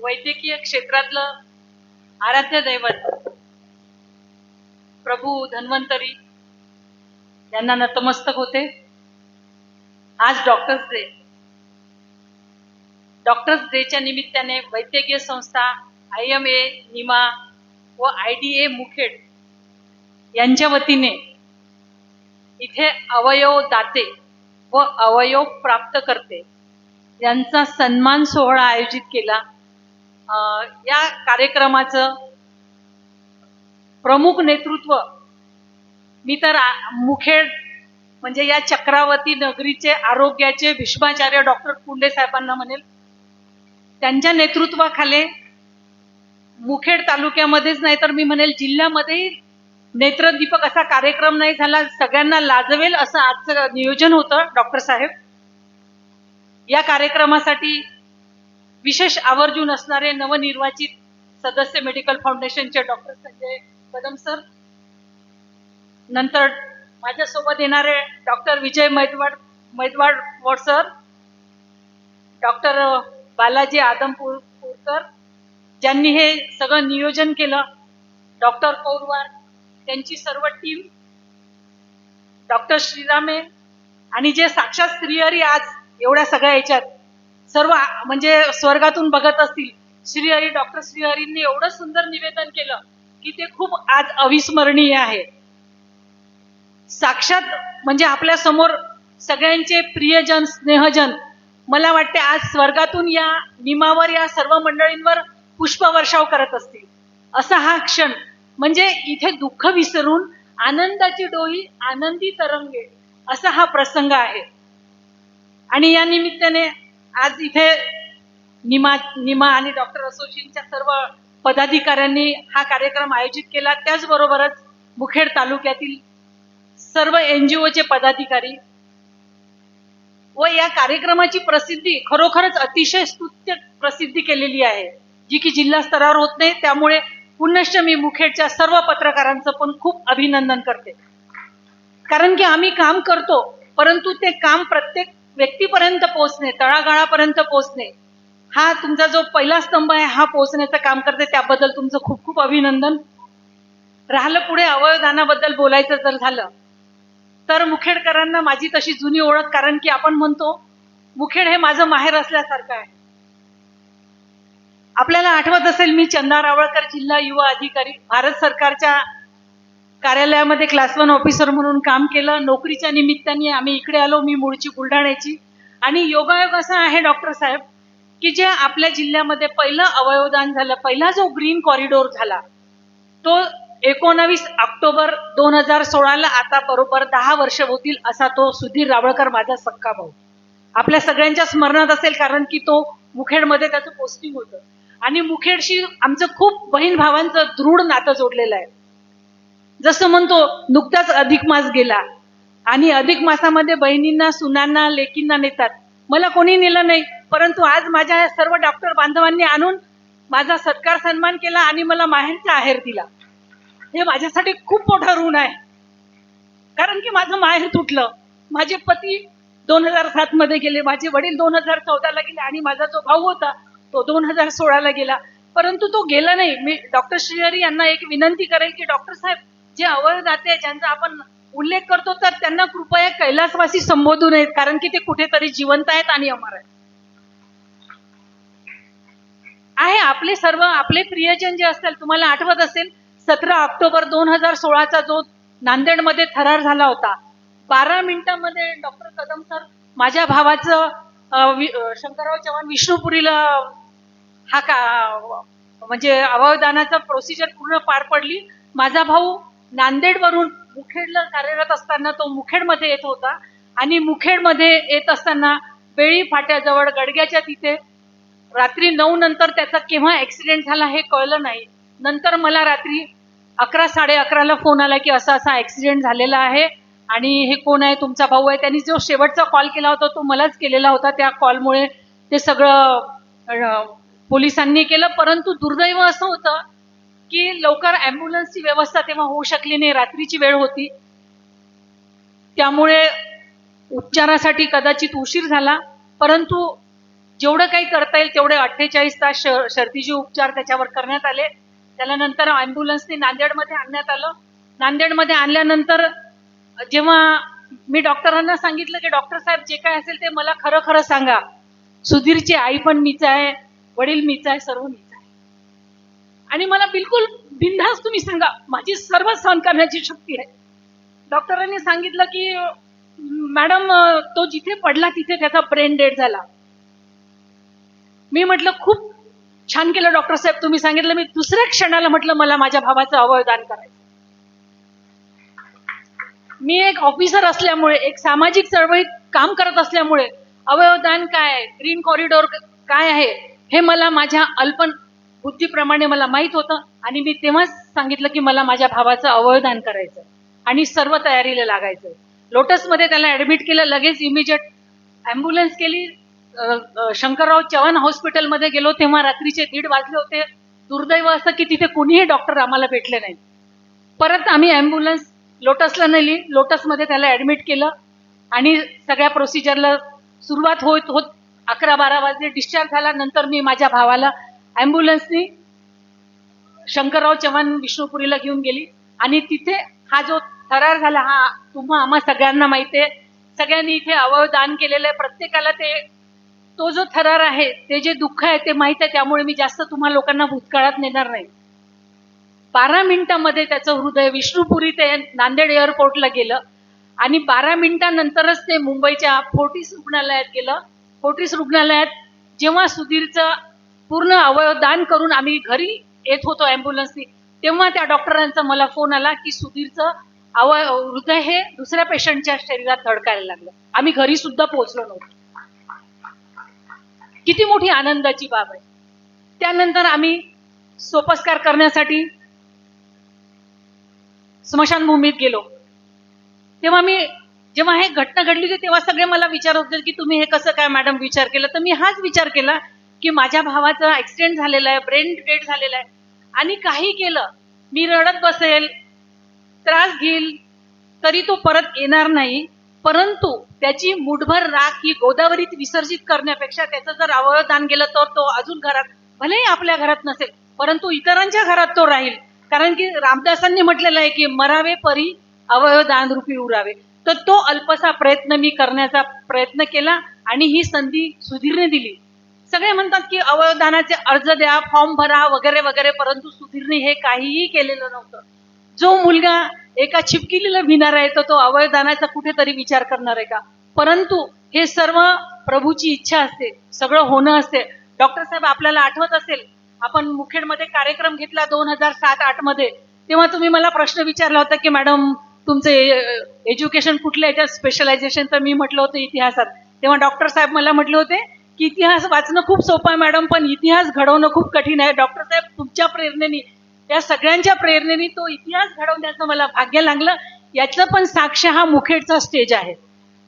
वैद्यकीय क्षेत्रातलं आराध्य दैवत प्रभू धन्वंतरी यांना नतमस्तक होते। आज डॉक्टर्स डेच्या निमित्ताने वैद्यकीय संस्था IMA, निमा व IDA मुखेड यांच्या वतीने इथे अवयव दाते व अवयव प्राप्त करते यांचा सन्मान सोहळा आयोजित केला। या कार्यक्रमाचं प्रमुख नेतृत्व मी तर मुखेड म्हणजे या चक्रावती नगरीचे आरोग्याचे भीष्माचार्य डॉक्टर कुंडे साहेबांना म्हणेल। त्यांच्या नेतृत्वाखाली मुखेड तालुक्यामध्येच नाही तर मी म्हणेल जिल्ह्यामध्ये नेत्रदीपक असा कार्यक्रम नाही झाला, सगळ्यांना लाजवेल असं आजचं नियोजन होतं। डॉक्टर साहेब या कार्यक्रमासाठी विशेष आवर्जून असणारे नवनिर्वाचित सदस्य मेडिकल फाउंडेशनचे डॉक्टर संजय कदम सर, नंतर माझ्यासोबत येणारे डॉक्टर विजय मैदवाड सर, डॉक्टर बालाजी आदमपूरकर ज्यांनी हे सगळं नियोजन केलं, डॉक्टर पौरवार त्यांची सर्व टीम, डॉक्टर श्रीरामे आणि जे साक्षात श्रीहरी आज एवढ्या सगळ्या याच्यात सर्व म्हणजे स्वर्गातून बघत असतील। श्रीहरी डॉक्टर श्रीहरींनी एवढं सुंदर निवेदन केलं की ते खूप आज अविस्मरणीय आहे। साक्षात म्हणजे आपल्या समोर सगळ्यांचे प्रियजन स्नेहजन मला वाटते आज स्वर्गातून या निमावर या सर्व मंडळींवर पुष्पवर्षाव करत असतील। असा हा क्षण म्हणजे इथे दुःख विसरून आनंदाची डोई आनंदी तरंगे असा हा प्रसंग आहे। आणि या निमित्ताने आज इथे निमा आणि डॉक्टर असोसिएशनच्या सर्व पदाधिकाऱ्यांनी हा कार्यक्रम आयोजित केला। त्याचबरोबरच मुखेड तालुक्यातील सर्व NGOचे पदाधिकारी व या कार्यक्रमाची प्रसिद्धी खरोखरच अतिशय स्तुत्य प्रसिद्धी केलेली आहे, जी की जिल्हा स्तरावर होत नाही। त्यामुळे पुनश्च मी मुखेडच्या सर्व पत्रकारांचं पण खूप अभिनंदन करते, कारण की आम्ही काम करतो परंतु ते काम प्रत्येक व्यक्तीपर्यंत पोहोचणे, तळागाळापर्यंत पोहोचणे हा तुमचा जो पहिला स्तंभ आहे हा पोहोचण्याचं काम करते। त्याबद्दल तुमचं खूप खूप अभिनंदन। राहिलं पुढे अवयवदानाबद्दल बोलायचं जर झालं तर मुखेडकरांना माझी तशी जुनी ओळख, कारण की आपण म्हणतो मुखेड हे माझं माहेर असल्यासारखं आहे। आपल्याला आठवत असेल मी चंदा रावळकर जिल्हा युवा अधिकारी भारत सरकारच्या कार्यालयामध्ये क्लास 1 ऑफिसर म्हणून काम केलं। नोकरीच्या निमित्ताने आम्ही इकडे आलो, मी मूळची बुलढाण्याची। आणि योगायोग असा आहे डॉक्टर साहेब की जे आपल्या जिल्ह्यामध्ये पहिलं अवयवदान झालं, पहिला जो ग्रीन कॉरिडोर झाला तो 19 ऑक्टोबर 2016 आता बरोबर 10 वर्ष होतील असा तो सुधीर रावळकर माझा सक्का भाऊ आपल्या सगळ्यांच्या स्मरणात असेल, कारण की तो मुखेडमध्ये त्याचं पोस्टिंग होतं। आणि मुखेडशी आमचं खूप बहीण भावांचं दृढ नातं जोडलेलं आहे। जसं म्हणतो नुकताच अधिक मास गेला आणि अधिक मासामध्ये बहिणींना सुनांना लेकींना नेतात, मला कोणी नेलं नाही, परंतु आज माझ्या सर्व डॉक्टर बांधवांनी आणून माझा सत्कार सन्मान केला आणि मला माहेरचा आहेर दिला। हे माझ्यासाठी खूप मोठं ऋण आहे, कारण की माझं माहेर तुटलं। माझे पती 2007 मध्ये गेले, माझे वडील 2014 गेले आणि माझा जो भाऊ होता तो 2016 गेला, परंतु तो गेला नाही। मी डॉक्टर श्रीहरी यांना एक विनंती करेल की डॉक्टर साहेब जे अवयवदाते ज्यांचा आपण उल्लेख करतो तर त्यांना कृपया कैलासवासी संबोधू नयेत, कारण की ते कुठेतरी जिवंत आहेत आणि अमर आहेत। आपले सर्व आपले प्रियजन जे असतील, तुम्हाला आठवत असेल 17 ऑक्टोबर 2016 जो नांदेडमध्ये थरार झाला होता, 12 मिनिटांमध्ये डॉक्टर कदम सर माझ्या भावाचं शंकरराव चव्हाण विष्णुपुरीला म्हणजे अवयवदानाचा प्रोसिजर पूर्ण पार पडली। माझा भाऊ नांदेडवरून मुखेडला कार्यरत असताना तो मुखेडमध्ये येत होता आणि मुखेडमध्ये येत असताना बेळी फाट्याजवळ गडग्याच्या तिथे रात्री 9 नंतर त्याचा केव्हा ऍक्सिडेंट झाला हे कळलं नाही। नंतर मला रात्री 11 11:30 फोन आला की असा असा ऍक्सिडेंट झालेला आहे आणि हे कोण आहे, तुमचा भाऊ आहे। त्यांनी जो शेवटचा कॉल केला होता तो मलाच केलेला होता। त्या कॉलमुळे ते सगळं पोलिसांनी केलं, परंतु दुर्दैव असं होतं की लवकर ॲम्ब्युलन्सची व्यवस्था तेव्हा होऊ शकली नाही, रात्रीची वेळ होती, त्यामुळे उपचारासाठी कदाचित उशीर झाला। परंतु जेवढं काही करता येईल तेवढे 48 तास शर्तीचे उपचार त्याच्यावर करण्यात आले. त्याला नंतर ॲम्ब्युलन्सने नांदेडमध्ये आणण्यात आलं. नांदेडमध्ये आणल्यानंतर जेव्हा मी डॉक्टरांना सांगितलं की डॉक्टर साहेब जे काय असेल ते मला खरं खरं सांगा, सुधीरची आई पण मीच आहे, वडील मीच आहे, सर्व मीच आहे, आणि मला बिलकुल बिनधास्त तुम्ही सांगा, माझी सर्व सहन करण्याची शक्ती आहे. डॉक्टरांनी सांगितलं की मॅडम तो जिथे पडला तिथे त्याचा ब्रेन डेड झाला. मी म्हटलं खूप छान केलं डॉक्टर साहेब, तुम्ही सांगितलं. मी दुसऱ्या क्षणाला म्हटलं मला माझ्या भावाचं अवयवदान करायचं. मी एक ऑफिसर असल्यामुळे, एक सामाजिक चळवळीत काम करत असल्यामुळे अवयवदान काय आहे, ग्रीन कॉरिडॉर काय आहे हे मला माझ्या अल्पन बुद्धीप्रमाणे मला माहित होतं, आणि मी तेव्हाच सांगितलं की मला माझ्या भावाचं अवयवदान करायचं आणि सर्व तयारीला लागायचं. लोटसमध्ये त्याला ऍडमिट केलं, लगेच इमिजिएट ॲम्ब्युलन्स केली. शंकरराव चव्हाण हॉस्पिटलमध्ये गेलो तेव्हा रात्रीचे 1:30 वाजले होते. दुर्दैव असं की तिथे कोणीही डॉक्टर आम्हाला भेटले नाही. परत आम्ही ॲम्ब्युलन्स लोटसला नेली. लोटसमध्ये त्याला ऍडमिट केलं आणि सगळ्या प्रोसिजरला सुरुवात होत होत 11-12 वाजले. डिस्चार्ज झाला. नंतर मी माझ्या भावाला ॲम्ब्युलन्सनी शंकरराव चव्हाण विष्णुपुरीला घेऊन गेली आणि तिथे हा जो थरार झाला, हा तुम्हा आम्हा सगळ्यांना माहिती आहे. सगळ्यांनी इथे अवयवदान केलेलं आहे. प्रत्येकाला तो जो थरार आहे, ते जे दुःख आहे ते माहित आहे. त्यामुळे मी जास्त तुम्हा लोकांना भूतकाळात नेणार नाही. 12 मिनिटांमध्ये त्याचं हृदय विष्णुपुरी ते नांदेड एअरपोर्टला गेलं आणि 12 मिनिटांनंतरच ते मुंबईच्या फोर्टिस रुग्णालयात गेलं. फोर्टिस रुग्णालयात जेव्हा सुधीरचं पूर्ण अवयवदान करून आम्ही घरी येत होतो ॲम्ब्युलन्सनी, तेव्हा त्या डॉक्टरांचा मला फोन आला की सुधीरचं हृदय हे दुसऱ्या पेशंटच्या शरीरात धडकायला लागलं. आम्ही घरी सुद्धा पोहोचलो नव्हतो. किती मोठी आनंदाची बाब आहे. त्यानंतर आम्ही सोपस्कार करण्यासाठी स्मशानभूमीत गेलो. तेव्हा जेव्हा हे घटना घडली होती तेव्हा सगळे मला विचारत होते की तुम्ही हे कसं काय मॅडम विचार केला. तर मी हाच विचार केला की माझ्या भावाचा ऍक्सिडेंट झालेला आहे, ब्रेन डेड झालेला आहे, आणि काही केलं, मी रडत बसेल, त्रास घेईल, तरी तो परत येणार नाही. परंतु त्याची मुठभर राख ही गोदावरीत विसर्जित करण्यापेक्षा त्याचं जर अवयवदान गेलं तर तो अजून घरात, भलेही आपल्या घरात नसेल परंतु इतरांच्या घरात तो राहील. कारण की रामदासांनी म्हटलेलं आहे की मरावे परी अवयवदान रूपी उरावे. तर तो अल्पसा प्रयत्न मी करण्याचा प्रयत्न केला आणि ही संधी सुधीरने दिली. सगळे म्हणतात की अवयवदानाचे अर्ज द्या, फॉर्म भरा वगैरे वगैरे, परंतु सुधीरने हे काहीही केलेलं नव्हतं. जो मुलगा एका छिपकिलीला भिणार आहे तर तो अवयवदानाचा कुठेतरी विचार करणार आहे का? परंतु हे सर्व प्रभूची इच्छा असते, सगळं होणं असते. डॉक्टर साहेब, आपल्याला आठवत असेल आपण मुखेडमध्ये कार्यक्रम घेतला 2007-8 मध्ये, तेव्हा तुम्ही मला प्रश्न विचारला होता की मॅडम तुमचं एज्युकेशन कुठल्या याच्यात स्पेशलायझेशन? तर मी म्हटलं होतं इतिहासात. तेव्हा डॉक्टर साहेब मला म्हटले होते की इतिहास वाचणं खूप सोपं आहे मॅडम, पण इतिहास घडवणं खूप कठीण आहे. डॉक्टर साहेब, तुमच्या प्रेरणेने, या सगळ्यांच्या प्रेरणेने तो इतिहास घडवण्याचं मला भाग्य लागलं. याचं पण साक्ष हा मुखेडचा स्टेज आहे.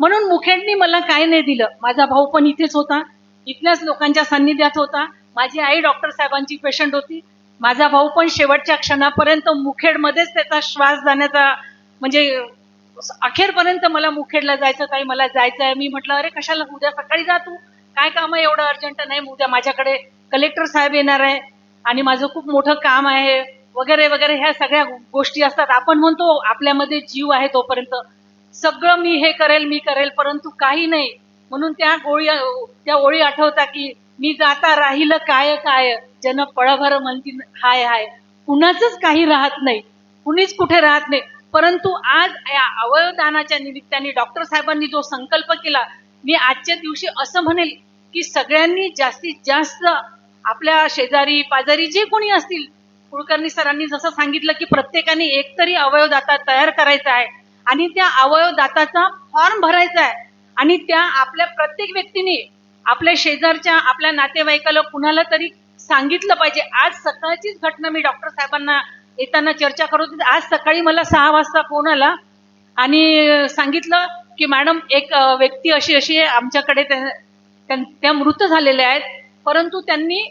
म्हणून मुखेडनी मला काय नाही दिलं. माझा भाऊ पण इथेच होता, इथल्याच लोकांच्या सान्निध्यात होता. माझी आई डॉक्टर साहेबांची पेशंट होती. माझा भाऊ पण शेवटच्या क्षणापर्यंत मुखेडमध्येच त्याचा श्वास जाण्याचा, म्हणजे अखेरपर्यंत मला मुखेडला जायचं, काही मला जायचं आहे. मी म्हटलं अरे कशाला, उद्या सकाळी जा, तू काय काम आहे एवढं अर्जंट? नाही, उद्या माझ्याकडे कलेक्टर साहेब येणार आहे आणि माझं खूप मोठं काम आहे वगैरे वगैरे, ह्या सगळ्या गोष्टी असतात. आपण म्हणतो आपल्यामध्ये जीव आहे तोपर्यंत सगळं मी हे करेल, मी करेल, परंतु काही नाही. म्हणून त्या ओळी आठवता की मी जाता राहिलं काय काय, जन पळभर म्हणतील हाय हाय. कुणाचंच काही राहत नाही, कुणीच कुठे राहत नाही. परंतु आज या अवयवदानाच्या निमित्ताने डॉक्टर साहेबांनी जो संकल्प केला, मी आजच्या दिवशी असं म्हणेल की सगळ्यांनी जास्तीत जास्त आपल्या शेजारी पाजारी जे कोणी असतील, कुलकर्णी सरांनी जसं सांगितलं की प्रत्येकाने एकतरी अवयवदाता तयार करायचा आहे आणि त्या अवयवदाताचा फॉर्म भरायचा आहे, आणि त्या आपल्या प्रत्येक व्यक्तीने आपल्या शेजारच्या, आपल्या नातेवाईकाला कुणाला तरी सांगितलं पाहिजे. आज सकाळचीच घटना मी डॉक्टर साहेबांना येताना चर्चा करत होते. आज सकाळी मला 6 वाजता फोन आला आणि सांगितलं की मॅडम एक व्यक्ती अशी अशी आमच्याकडे त्या मृत झालेल्या आहेत, परंतु त्यांनी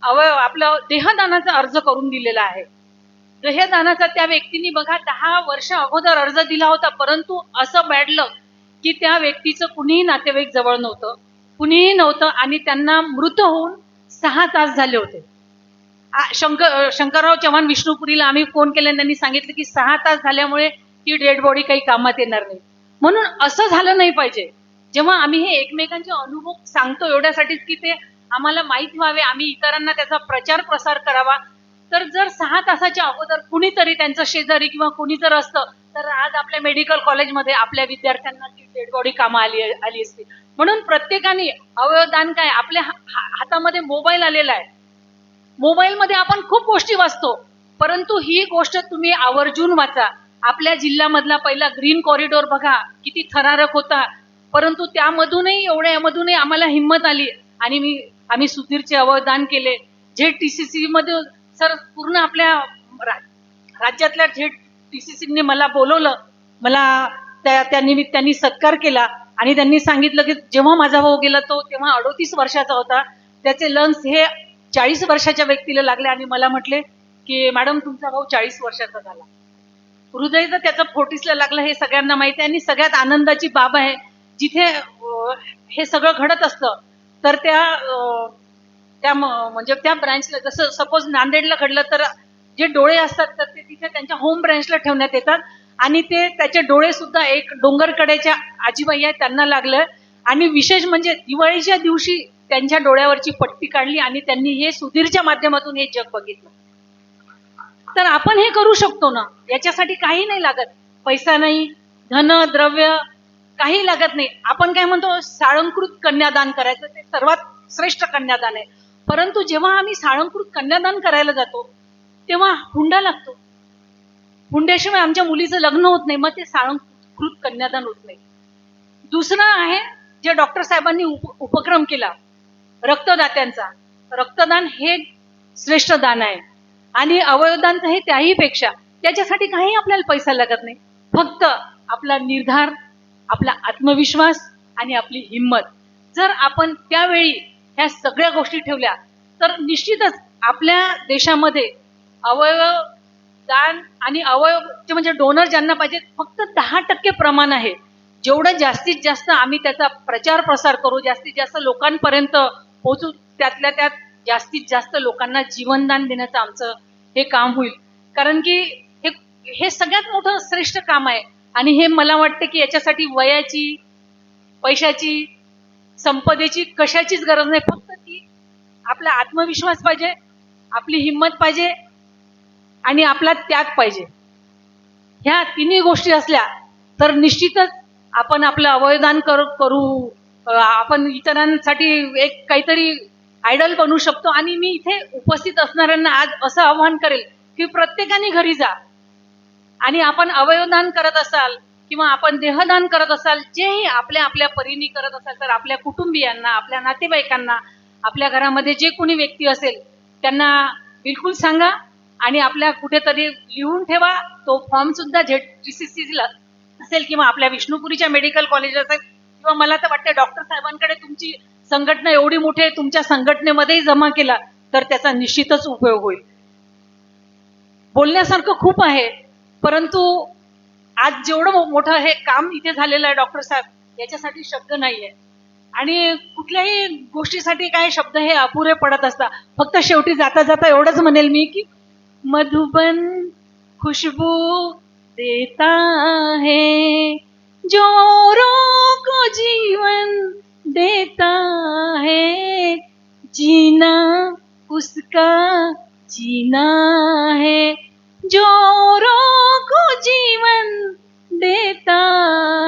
आपलं देहदानाचा अर्ज करून दिलेला आहे. देहदानाचा त्या व्यक्तीने बघा 10 वर्ष अगोदर अर्ज दिला होता, परंतु असं बॅडलं की त्या व्यक्तीचं कुणीही नातेवाईक जवळ नव्हतं. कुणीही नव्हतं आणि त्यांना मृत होऊन 6 तास झाले होते. शंकरराव चव्हाण विष्णुपुरीला आम्ही फोन केला, त्यांनी सांगितलं की 6 तास झाल्यामुळे ती डेड बॉडी काही कामात येणार नाही. म्हणून असं झालं नाही पाहिजे. जेव्हा आम्ही हे एकमेकांचे अनुभव सांगतो एवढ्यासाठीच की ते आम्हाला माहित व्हावे, आम्ही इतरांना त्याचा प्रचार प्रसार करावा. तर जर 6 तासाच्या अगोदर कुणीतरी त्यांचं शेजारी किंवा कुणी जर असतं तर आज आपल्या मेडिकल कॉलेजमध्ये आपल्या विद्यार्थ्यांना ती डेड बॉडी कामा आली असती. म्हणून प्रत्येकाने अवयवदान काय, आपल्या हातामध्ये मोबाईल आलेला आहे, मोबाईलमध्ये आपण खूप गोष्टी वाचतो, परंतु ही गोष्ट तुम्ही आवर्जून वाचा. आपल्या जिल्ह्यामधला पहिला ग्रीन कॉरिडॉर बघा किती थरारक होता, परंतु त्यामधूनही एवढ्यामधूनही आम्हाला हिंमत आली आणि आम्ही सुधीरचे अवयवदान केले. ZTCC मध्ये सर पूर्ण आपल्या राज्यातल्या ZTCCने मला बोलवलं, मला त्या निमित्ताने सत्कार केला आणि त्यांनी सांगितलं की जेव्हा माझा भाऊ गेला तो तेव्हा 38 वर्षाचा होता, त्याचे लंग्स हे 40 वर्षाच्या व्यक्तीला लागले आणि मला म्हटले की मॅडम तुमचा भाऊ 40 वर्षाचा झाला. हृदय तर त्याचं 40ला लागलं हे सगळ्यांना माहिती आहे. आणि सगळ्यात आनंदाची बाब आहे, जिथे हे सगळं घडत असतं तर त्या म्हणजे त्या ब्रँचला, जसं सपोज नांदेडला घडलं तर जे डोळे असतात तर ते तिथे त्यांच्या होम ब्रँचला ठेवण्यात येतात आणि ते त्याचे डोळे सुद्धा एक डोंगरकड्याच्या आजीबाई आहेत त्यांना लागलं. आणि विशेष म्हणजे दिवाळीच्या दिवशी त्यांच्या डोळ्यावरची पट्टी काढली आणि त्यांनी हे सुधीरच्या माध्यमातून हे जग बघितलं. तर आपण हे करू शकतो ना, याच्यासाठी काही नाही लागत, पैसा नाही, धन द्रव्य काही लागत नाही. आपण काय म्हणतो साळंकृत कन्यादान करायचं, ते सर्वात श्रेष्ठ कन्यादान आहे. परंतु जेव्हा आम्ही साळंकृत कन्यादान करायला जातो तेव्हा हुंडा लागतो, हुंड्याशिवाय आमच्या मुलीचं लग्न होत नाही, मग ते साळंकृत कन्यादान होत नाही. दुसरं आहे जे डॉक्टर साहेबांनी उपक्रम केला रक्तदात्यांचा. रक्तदान हे श्रेष्ठ दान आहे आणि अवयवदान हे त्याही पेक्षा. त्याच्यासाठी काही आपल्याला पैसा लागत नाही, फक्त आपला निर्धार, आपला आत्मविश्वास आणि आपली हिंमत. जर आपण त्यावेळी ह्या सगळ्या गोष्टी ठेवल्या तर निश्चितच आपल्या देशामध्ये अवयवदान आणि अवयव म्हणजे डोनर ज्यांना पाहिजे फक्त 10% प्रमाण आहे. जेवढं जास्तीत जास्त आम्ही त्याचा प्रचार प्रसार करू, जास्तीत जास्त लोकांपर्यंत पोहोचू, त्यातल्या त्यात जास्तीत जास्त लोकांना जीवनदान देण्याचं आमचं हे काम होईल. कारण की हे सगळ्यात मोठं श्रेष्ठ काम आहे आणि हे मला वाटतं की याच्यासाठी वयाची, पैशाची, संपदेची कशाचीच गरज नाही. फक्त ती आपला आत्मविश्वास पाहिजे, आपली हिंमत पाहिजे आणि आपला त्याग पाहिजे. ह्या तिन्ही गोष्टी असल्या तर निश्चितच आपण आपलं अवयवदान करू. आपण इतरांसाठी एक काहीतरी आयडल बनू शकतो. आणि मी इथे उपस्थित असणाऱ्यांना आज असं आवाहन करेल की प्रत्येकाने घरी जा आणि आपण अवयवदान करत असाल किंवा आपण देहदान करत असाल, जेही आपल्या आपल्या परीने करत असाल तर आपल्या कुटुंबियांना, आपल्या नातेवाईकांना, आपल्या घरामध्ये जे कोणी व्यक्ती असेल त्यांना बिलकुल सांगा आणि आपल्या कुठेतरी लिहून ठेवा. तो फॉर्म सुद्धा ZTCC असेल किंवा आपल्या विष्णुपुरीच्या मेडिकल कॉलेज असेल किंवा मला तर वाटतं डॉक्टर साहेबांकडे तुमची संघटना एवढी मोठी आहे, तुमच्या संघटनेमध्येही जमा केला तर त्याचा निश्चितच उपयोग होईल. बोलण्यासारखं खूप आहे, परंतु आज जेवढं मोठं हे काम इथे झालेलं आहे डॉक्टर साहेब, याच्यासाठी शब्द नाहीये. आणि कुठल्याही गोष्टीसाठी काय शब्द हे अपुरे पडत असतात. फक्त शेवटी जाता जाता एवढंच म्हणेल मी की मधुबन खुशबू देता है जो औरों को जीवन देता है, जीना उसका जीना है, जो औरों को जीवन देता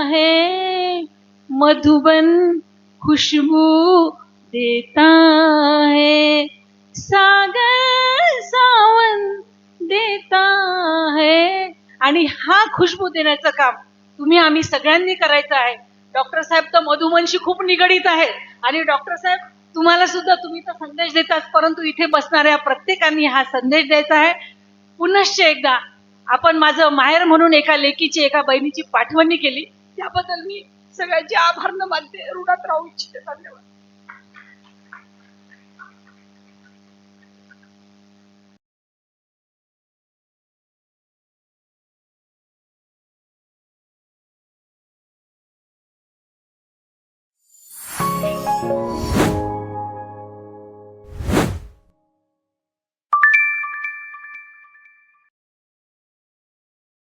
है, मधुबन खुशबू देता है, सागर सावन देता है. आणि हा खुशबू देण्याचं काम तुम्ही आम्ही सगळ्यांनी करायचं आहे. डॉक्टर साहेब तर मधुबनशी खूप निगडीत आहेत आणि डॉक्टर साहेब तुम्हाला सुद्धा, तुम्ही तर संदेश देतात, परंतु इथे बसणाऱ्या प्रत्येकाने हा संदेश द्यायचा आहे. पुनश्च एकदा आपण माझं माहेर म्हणून एका लेकीची, एका बहिणीची पाठवणी केली, त्याबद्दल मी सगळ्यांचे आभार मानते, ऋणात राहू इच्छिते. धन्यवाद.